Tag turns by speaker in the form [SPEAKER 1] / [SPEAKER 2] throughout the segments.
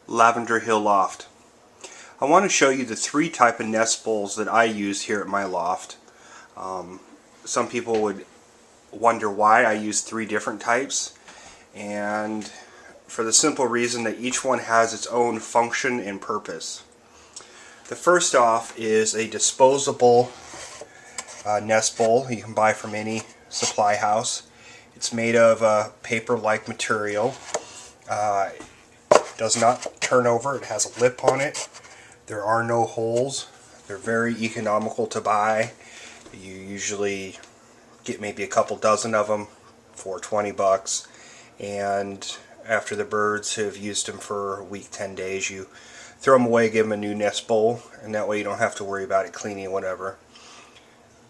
[SPEAKER 1] Lavender Hill Loft. I want to show you the three type of nest bowls that I use here at my loft. Some people would wonder why I use three different types, and for the simple reason that each one has its own function and purpose. The first off is a disposable nest bowl you can buy from any supply house. It's made of a paper-like material. Does not turn over. It has a lip on it. There are no holes. They're very economical to buy. You usually get maybe a couple dozen of them for 20 bucks, and after the birds have used them for a week, 10 days, you throw them away, give them a new nest bowl, and that way you don't have to worry about it cleaning, whatever.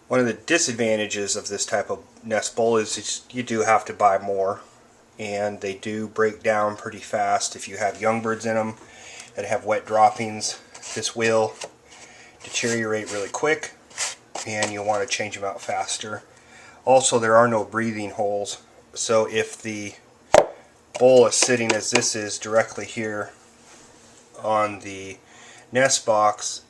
[SPEAKER 1] One of the disadvantages of this type of nest bowl is you do have to buy more, and they do break down pretty fast. If you have young birds in them that have wet droppings, this will deteriorate really quick, and you'll want to change them out faster. Also, there are no breathing holes, so if the bowl is sitting as this is directly here on the nest box,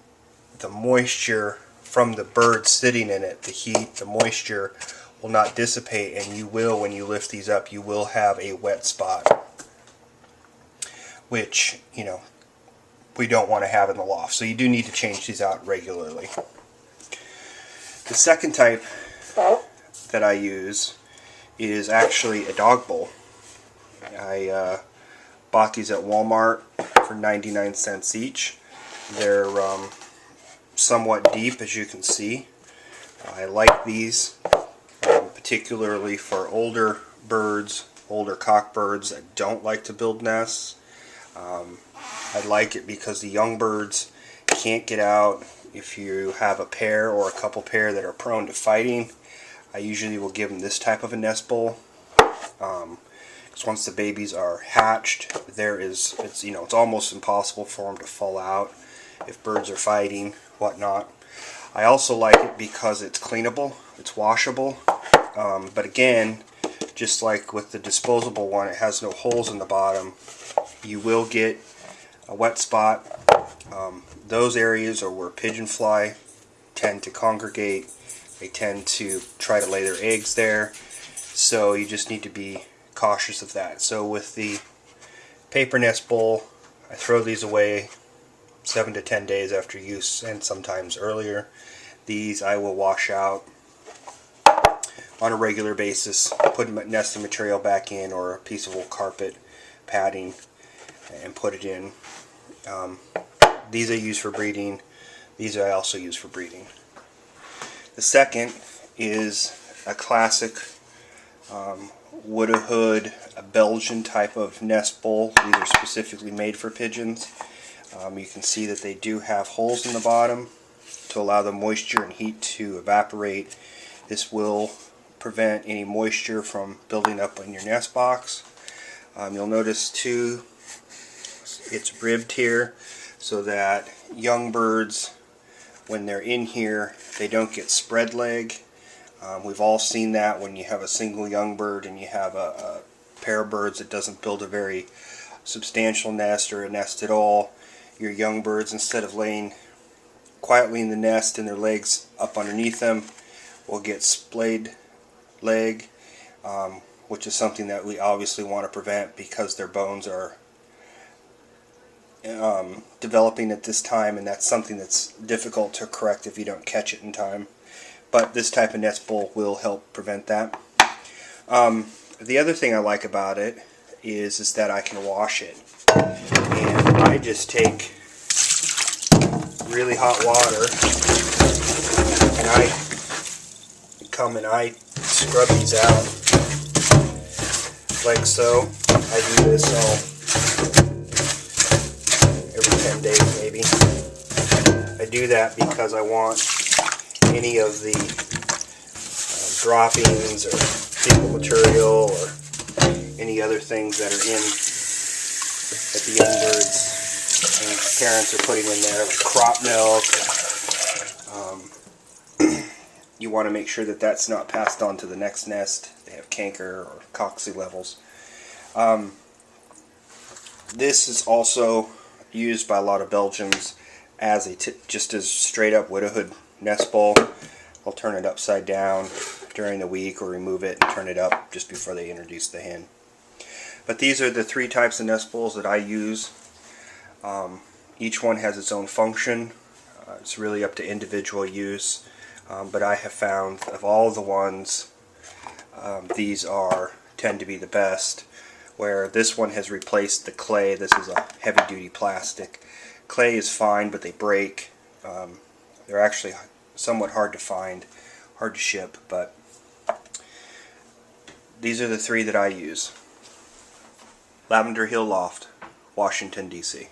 [SPEAKER 1] the moisture from the bird sitting in it, the heat, the moisture, will not dissipate, and you will, when you lift these up, you will have a wet spot, which, we don't want to have in the loft. So you do need to change these out regularly. The second type that I use is actually a dog bowl. I bought these at Walmart for 99 cents each. They're somewhat deep, as you can see. I like these particularly for older birds, older cockbirds that don't like to build nests. I like it because the young birds can't get out. If you have a pair or a couple pair that are prone to fighting, I usually will give them this type of a nest bowl. Because once the babies are hatched, it's almost impossible for them to fall out if birds are fighting, whatnot. I also like it because it's cleanable, it's washable, but again, just like with the disposable one, it has no holes in the bottom. You will get a wet spot. Those areas are where pigeon fly tend to congregate. They tend to try to lay their eggs there, so you just need to be cautious of that. So with the paper nest bowl, I throw these away 7 to 10 days after use, and sometimes earlier. These I will wash out on a regular basis, put nesting material back in, or a piece of old carpet padding, and put it in. These I use for breeding. These I also use for breeding. The second is a classic wood-a-hood, a Belgian type of nest bowl. These are specifically made for pigeons. You can see that they do have holes in the bottom to allow the moisture and heat to evaporate. This will prevent any moisture from building up in your nest box. You'll notice too, it's ribbed here so that young birds, when they're in here, they don't get spread leg. We've all seen that when you have a single young bird and you have a pair of birds that doesn't build a very substantial nest or a nest at all. Your young birds, instead of laying quietly in the nest and their legs up underneath them, will get splayed leg, which is something that we obviously want to prevent because their bones are developing at this time, and that's something that's difficult to correct if you don't catch it in time. But this type of nest bowl will help prevent that. The other thing I like about it is that I can wash it. And I just take really hot water and I come and I scrub these out like so. I do this every 10 days maybe. I do that because I want any of the droppings or fecal material or any other things that are in that the young birds and parents are putting in there, like crop milk. You want to make sure that that's not passed on to the next nest. They have canker or cocci levels. This is also used by a lot of Belgians as just as straight up widowhood nest bowl. I'll turn it upside down during the week or remove it and turn it up just before they introduce the hen. But these are the 3 types of nest bowls that I use. Each one has its own function. It's really up to individual use. But I have found of all the ones, these tend to be the best. Where this one has replaced the clay. This is a heavy-duty plastic. Clay is fine, but they break. They're actually somewhat hard to find, hard to ship, but these are the 3 that I use. Lavender Hill Loft, Washington, D.C.